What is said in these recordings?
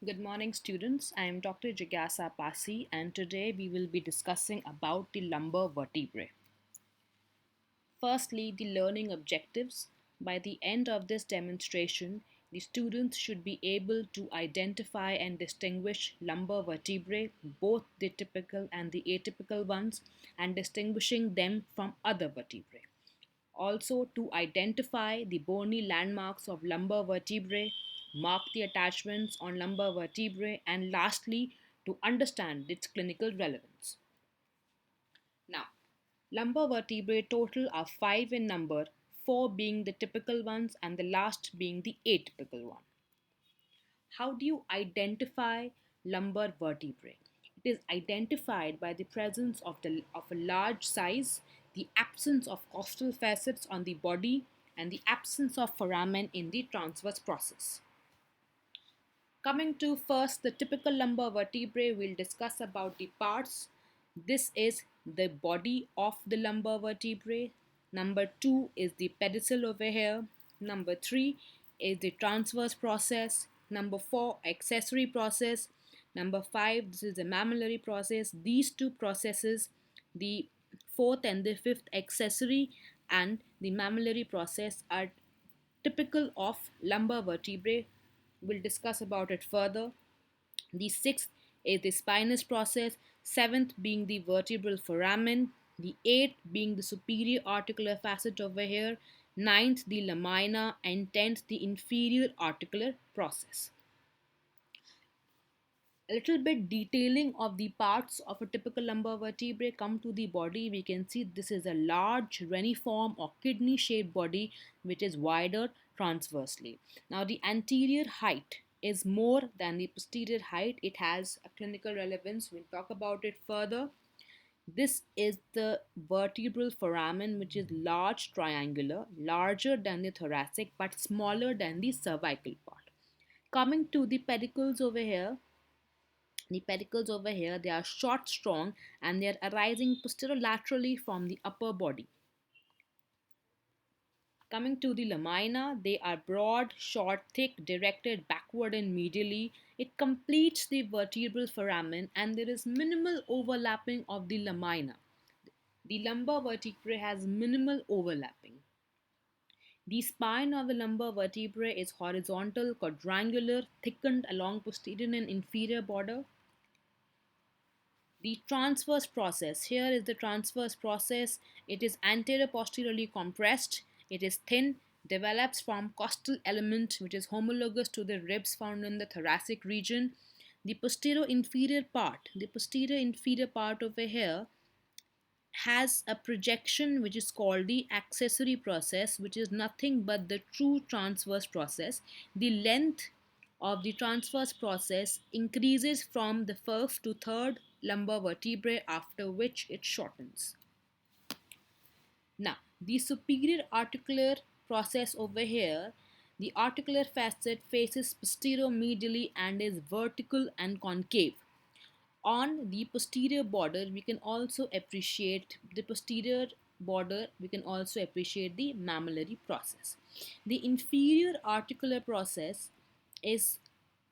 Good morning, students. I am Dr. Jigasa Pasi, and today we will be discussing about the lumbar vertebrae. Firstly, the learning objectives. By the end of this demonstration, the students should be able to identify and distinguish lumbar vertebrae, both the typical and the atypical ones, and distinguishing them from other vertebrae. Also, to identify the bony landmarks of lumbar vertebrae, mark the attachments on lumbar vertebrae, and lastly, to understand its clinical relevance. Now, lumbar vertebrae total are 5 in number, 4 being the typical ones and the last being the atypical one. How do you identify lumbar vertebrae? It is identified by the presence of a large size, the absence of costal facets on the body, and the absence of foramen in the transverse process. Coming to first the typical lumbar vertebrae, we'll discuss about the parts. This is the body of the lumbar vertebrae. Number 2 is the pedicel over here. Number 3 is the transverse process. Number 4, accessory process. Number 5, this is the mammillary process. These two processes, the fourth and the fifth, accessory and the mammillary process, are typical of lumbar vertebrae. We'll discuss about it further. The sixth is the spinous process, seventh being the vertebral foramen, the eighth being the superior articular facet over here, ninth the lamina, and tenth the inferior articular process. A little bit detailing of the parts of a typical lumbar vertebrae. Come to the body, we can see this is a large reniform or kidney shaped body which is wider transversely. Now the anterior height is more than the posterior height. It has a clinical relevance, we'll talk about it further. This is the vertebral foramen, which is large triangular, larger than the thoracic but smaller than the cervical part. Coming to the pedicles over here, they are short, strong, and they are arising posterolaterally from the upper body. Coming to the lamina, they are broad, short, thick, directed backward and medially. It completes the vertebral foramen and there is minimal overlapping of the lamina. The lumbar vertebrae has minimal overlapping. The spine of the lumbar vertebrae is horizontal, quadrangular, thickened along posterior and inferior border. The transverse process. Here is the transverse process. It is anterior posteriorly compressed. It is thin, develops from costal element which is homologous to the ribs found in the thoracic region. The posterior inferior part over here has a projection which is called the accessory process, which is nothing but the true transverse process. The length of the transverse process increases from the first to third lumbar vertebrae, after which it shortens. Now, the superior articular process over here, the articular facet faces posterior-medially and is vertical and concave. On the posterior border, we can also appreciate the mammillary process. The inferior articular process is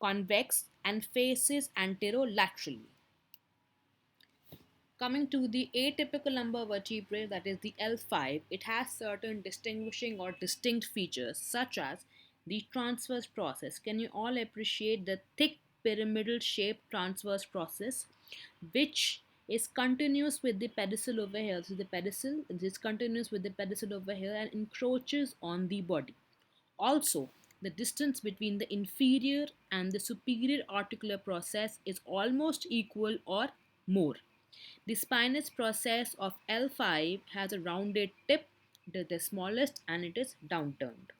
convex and faces anterolaterally. Coming to the atypical lumbar vertebrae, that is the L5, it has certain distinguishing or distinct features such as the transverse process. Can you all appreciate the thick pyramidal shaped transverse process, which is continuous with the pedicel over here? So the pedicel is continuous with the pedicel over here and encroaches on the body. Also, the distance between the inferior and the superior articular process is almost equal or more. The spinous process of L5 has a rounded tip, it is the smallest and it is downturned.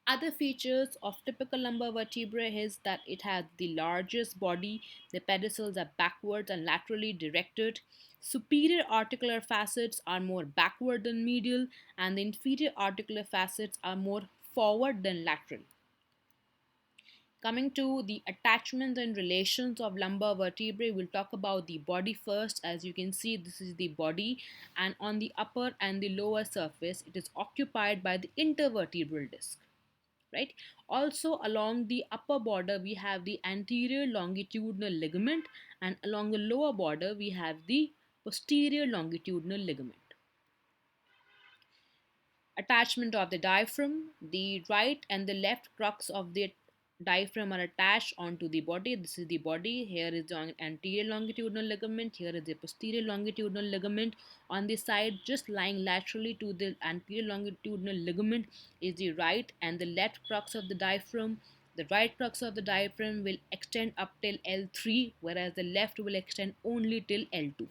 Other features of typical lumbar vertebrae is that it has the largest body, the pedicels are backwards and laterally directed, superior articular facets are more backward than medial, and the inferior articular facets are more forward than lateral. Coming to the attachments and relations of lumbar vertebrae, we'll talk about the body first. As you can see, this is the body, and on the upper and the lower surface, it is occupied by the intervertebral disc. right? Also, along the upper border, we have the anterior longitudinal ligament, and along the lower border, we have the posterior longitudinal ligament. Attachment of the diaphragm. The right and the left crux of the diaphragm are attached onto the body. This is the body. Here is the anterior longitudinal ligament. Here is the posterior longitudinal ligament. On the side, just lying laterally to the anterior longitudinal ligament, is the right and the left crux of the diaphragm. The right crux of the diaphragm will extend up till L3, whereas the left will extend only till L2.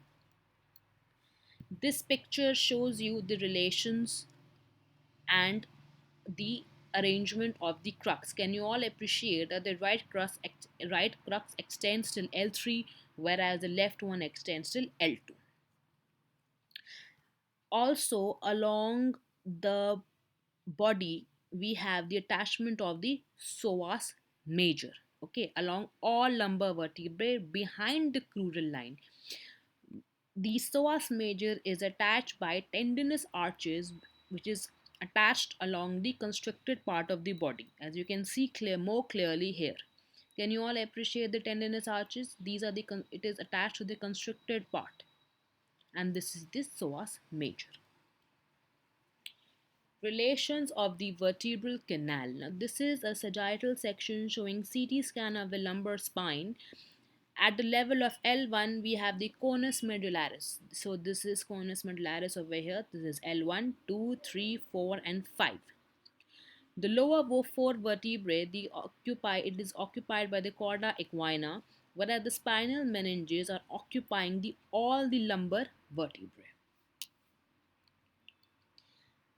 This picture shows you the relations and the arrangement of the crux. Can you all appreciate that the right crux extends till L3, whereas the left one extends till L2? Also, along the body, we have the attachment of the psoas major. Okay, along all lumbar vertebrae behind the crural line. The psoas major is attached by tendinous arches, which is attached along the constricted part of the body, as you can see more clearly here. Can you all appreciate the tendinous arches? These are it is attached to the constricted part, and this is the psoas major. Relations of the vertebral canal. Now, this is a sagittal section showing CT scan of the lumbar spine. At the level of L1, we have the conus medullaris. So this is conus medullaris over here. This is L1, 2, 3, 4, and 5. The lower four vertebrae, it is occupied by the chorda equina, whereas the spinal meninges are occupying all the lumbar vertebrae.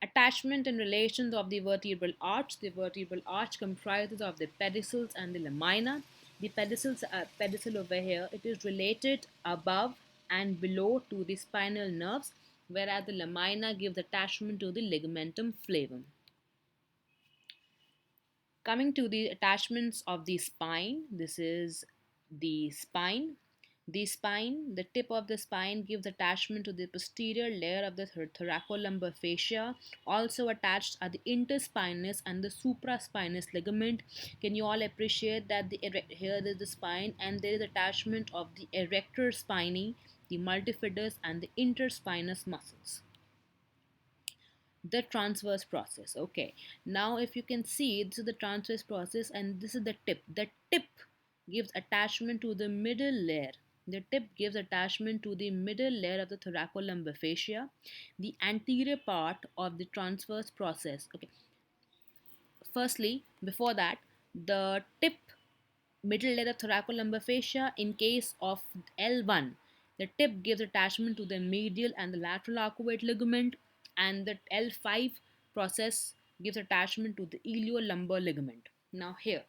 Attachment and relations of the vertebral arch. The vertebral arch comprises of the pedicels and the lamina. The pedicel over here, it is related above and below to the spinal nerves, whereas the lamina gives attachment to the ligamentum flavum. Coming to the attachments of the spine, this is the spine. The tip of the spine gives attachment to the posterior layer of the thoracolumbar fascia. Also attached are the interspinous and the supraspinous ligament. Can you all appreciate that here is the spine and there is attachment of the erector spinae, the multifidus and the interspinous muscles. The transverse process. Okay, now if you can see, this is the transverse process and this is the tip gives attachment to the middle layer. The tip gives attachment to the middle layer of the thoracolumbar fascia, the anterior part of the transverse process. Okay, firstly, before that, the tip middle layer of thoracolumbar fascia, in case of L1, the tip gives attachment to the medial and the lateral arcuate ligament, and the L5 process gives attachment to the iliolumbar ligament. Now here,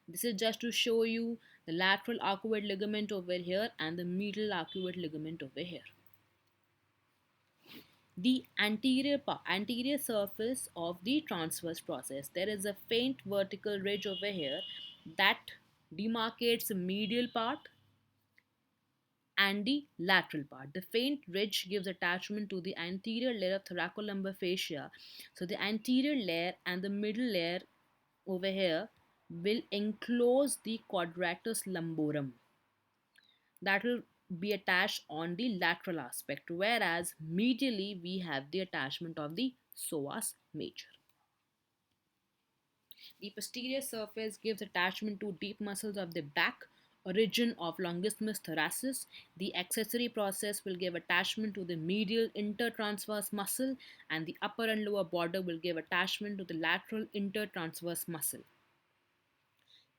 this is just to show you the lateral arcuate ligament over here and the medial arcuate ligament over here. The anterior surface of the transverse process, there is a faint vertical ridge over here that demarcates the medial part and the lateral part. The faint ridge gives attachment to the anterior layer of thoracolumbar fascia. So the anterior layer and the middle layer over here will enclose the quadratus lumborum. That will be attached on the lateral aspect, whereas medially we have the attachment of the psoas major. The posterior surface gives attachment to deep muscles of the back, origin of longissimus thoracis. The accessory process will give attachment to the medial intertransverse muscle, and the upper and lower border will give attachment to the lateral intertransverse muscle.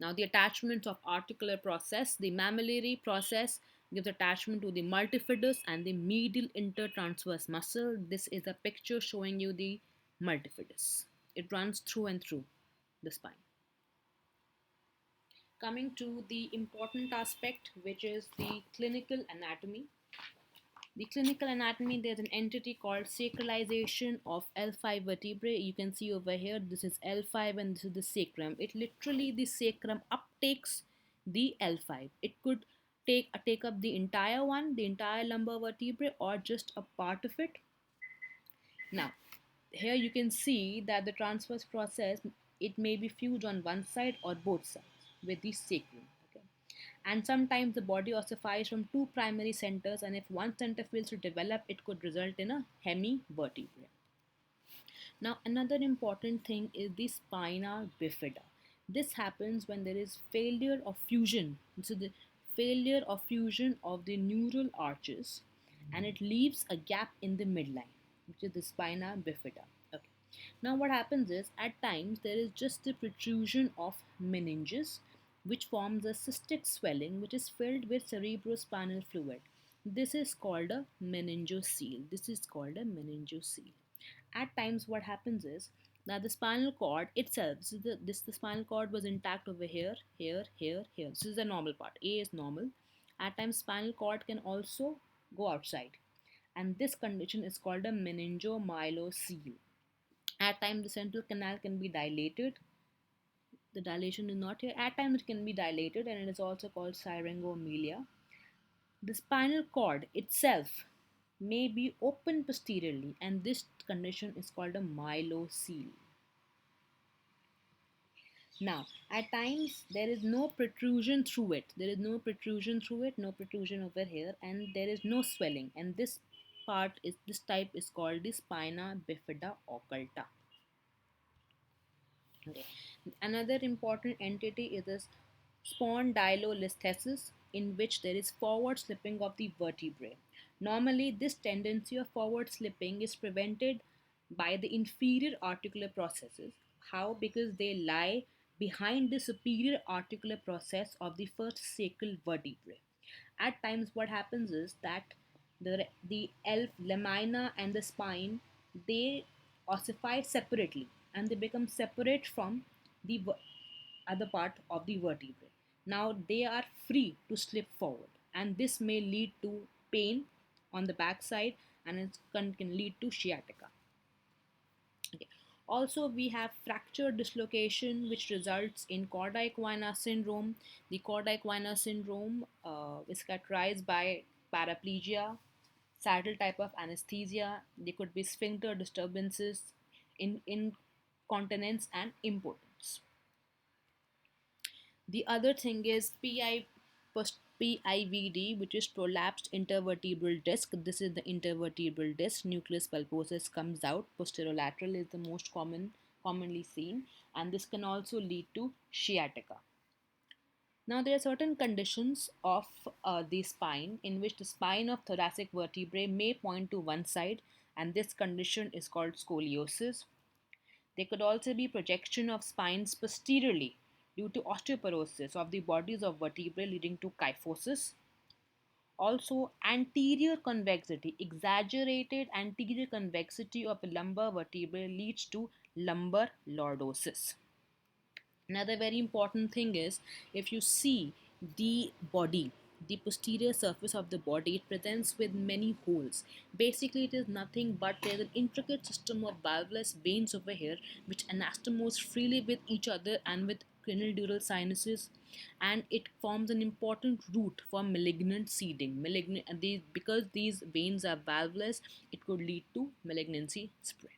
Now the attachments of articular process, the mammillary process gives attachment to the multifidus and the medial intertransverse muscle. This is a picture showing you the multifidus. It runs through and through the spine. Coming to the important aspect, which is the clinical anatomy. The clinical anatomy, there's an entity called sacralization of L5 vertebrae. You can see over here, this is L5 and this is the sacrum. It literally, the sacrum uptakes the L5. It could take up the entire one, the entire lumbar vertebrae, or just a part of it. Now, Here you can see that the transverse process, it may be fused on one side or both sides with the sacrum. Okay? And sometimes the body ossifies from two primary centers, and if one center fails to develop, it could result in a hemivertebrae. Now, another important thing is the spina bifida. This happens when there is failure of fusion. So, the failure of fusion of the neural arches, and it leaves a gap in the midline, which is the spina bifida. Okay. Now, what happens is at times there is just the protrusion of meninges, which forms a cystic swelling which is filled with cerebrospinal fluid. This is called a meningocele. This is called a meningocele. At times what happens is that the spinal cord itself, the spinal cord was intact over here, here. This is the normal part. A is normal. At times spinal cord can also go outside, and this condition is called a meningomyelocele. At times the central canal can be dilated. The dilation is not here. At times it can be dilated, and it is also called syringomelia. The spinal cord itself may be open posteriorly, and this condition is called a myelocele. Now, at times there is no protrusion through it. There is no protrusion through it, no protrusion over here, and there is no swelling. And this type is called the spina bifida occulta. Okay. Another important entity is this spondylolisthesis, in which there is forward slipping of the vertebrae. Normally, this tendency of forward slipping is prevented by the inferior articular processes. How? Because they lie behind the superior articular process of the first sacral vertebrae. At times, what happens is that the lamina and the spine, they ossify separately, and they become separate from the other part of the vertebrae. Now they are free to slip forward, and this may lead to pain on the backside, and it can lead to sciatica. Okay. Also, we have fracture dislocation, which results in chordae equina syndrome. The chordae equina syndrome is characterized by paraplegia, saddle type of anesthesia. There could be sphincter disturbances, in incontinence, and impotence. The other thing is PIVD, which is prolapsed intervertebral disc. This is the intervertebral disc. Nucleus pulposus comes out. Posterolateral is the most commonly seen, and this can also lead to sciatica. Now, there are certain conditions of the spine in which the spine of thoracic vertebrae may point to one side, and this condition is called scoliosis. There could also be projection of spines posteriorly due to osteoporosis of the bodies of vertebrae, leading to kyphosis. Also, anterior convexity, exaggerated anterior convexity of the lumbar vertebrae leads to lumbar lordosis. Another very important thing is, if you see the body, the posterior surface of the body, it presents with many holes. Basically, it is nothing but there's an intricate system of valvulus veins over here which anastomose freely with each other and with cranial sinuses, and it forms an important route for malignant seeding. Because these veins are valvulus, it could lead to malignancy spread.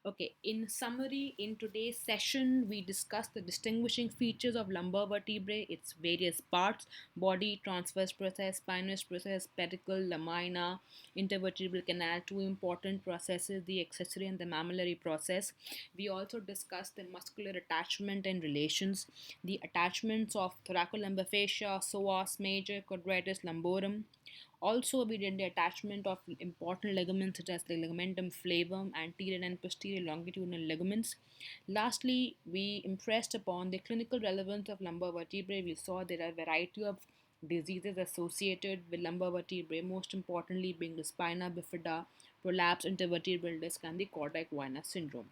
Okay, in summary, in today's session, we discussed the distinguishing features of lumbar vertebrae, its various parts: body, transverse process, spinous process, pedicle, lamina, intervertebral canal, two important processes, the accessory and the mammillary process. We also discussed the muscular attachment and relations, the attachments of thoracolumbar fascia, psoas major, quadratus lumborum. Also, we did the attachment of important ligaments such as the ligamentum flavum, anterior and posterior longitudinal ligaments. Lastly, we impressed upon the clinical relevance of lumbar vertebrae. We saw there are a variety of diseases associated with lumbar vertebrae, most importantly being the spina bifida, prolapse intervertebral disc, and the chordae equina syndrome.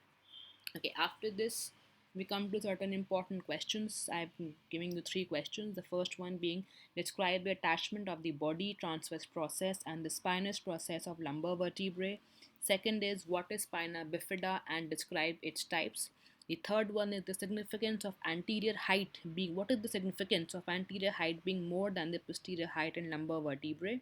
Okay, after this, we come to certain important questions. I'm giving you three questions. The first one being, describe the attachment of the body, transverse process, and the spinous process of lumbar vertebrae. Second is, what is spina bifida and describe its types. The third one is the significance of anterior height being, what is the significance of anterior height being more than the posterior height in lumbar vertebrae.